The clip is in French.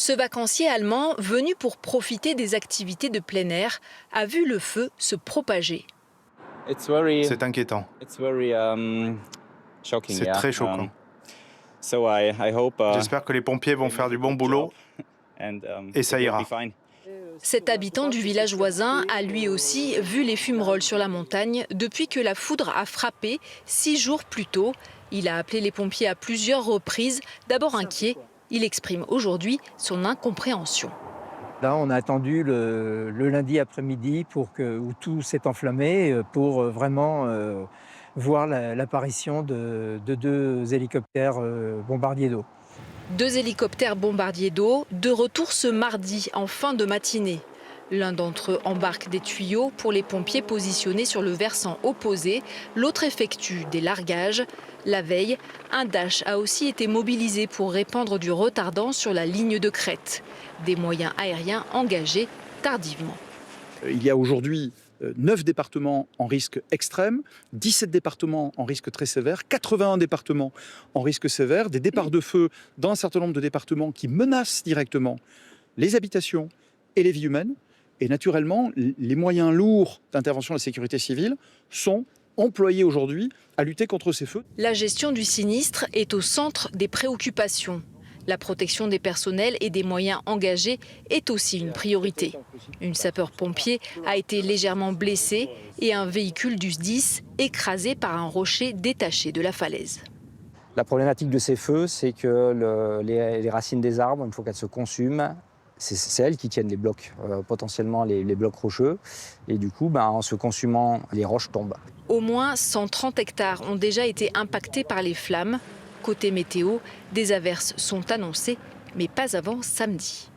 Ce vacancier allemand, venu pour profiter des activités de plein air, a vu le feu se propager. C'est inquiétant. C'est très choquant. J'espère que les pompiers vont faire du bon boulot et ça ira. Cet habitant du village voisin a lui aussi vu les fumerolles sur la montagne depuis que la foudre a frappé 6 jours plus tôt. Il a appelé les pompiers à plusieurs reprises. D'abord inquiet, il exprime aujourd'hui son incompréhension. Là, on a attendu le lundi après-midi où tout s'est enflammé pour vraiment voir l'apparition de 2 hélicoptères bombardiers d'eau. 2 hélicoptères bombardiers d'eau, de retour ce mardi en fin de matinée. L'un d'entre eux embarque des tuyaux pour les pompiers positionnés sur le versant opposé. L'autre effectue des largages. La veille, un Dash a aussi été mobilisé pour répandre du retardant sur la ligne de crête. Des moyens aériens engagés tardivement. Il y a aujourd'hui 9 départements en risque extrême, 17 départements en risque très sévère, 81 départements en risque sévère, des départs de feu dans un certain nombre de départements qui menacent directement les habitations et les vies humaines. Et naturellement, les moyens lourds d'intervention de la sécurité civile sont employés aujourd'hui à lutter contre ces feux. La gestion du sinistre est au centre des préoccupations. La protection des personnels et des moyens engagés est aussi une priorité. Une sapeur-pompier a été légèrement blessée et un véhicule du SDIS écrasé par un rocher détaché de la falaise. La problématique de ces feux, c'est que les racines des arbres, une fois qu'elles se consument, c'est elles qui tiennent les blocs, potentiellement les blocs rocheux. Et du coup, en se consumant, les roches tombent. Au moins 130 hectares ont déjà été impactés par les flammes. Côté météo, des averses sont annoncées, mais pas avant samedi.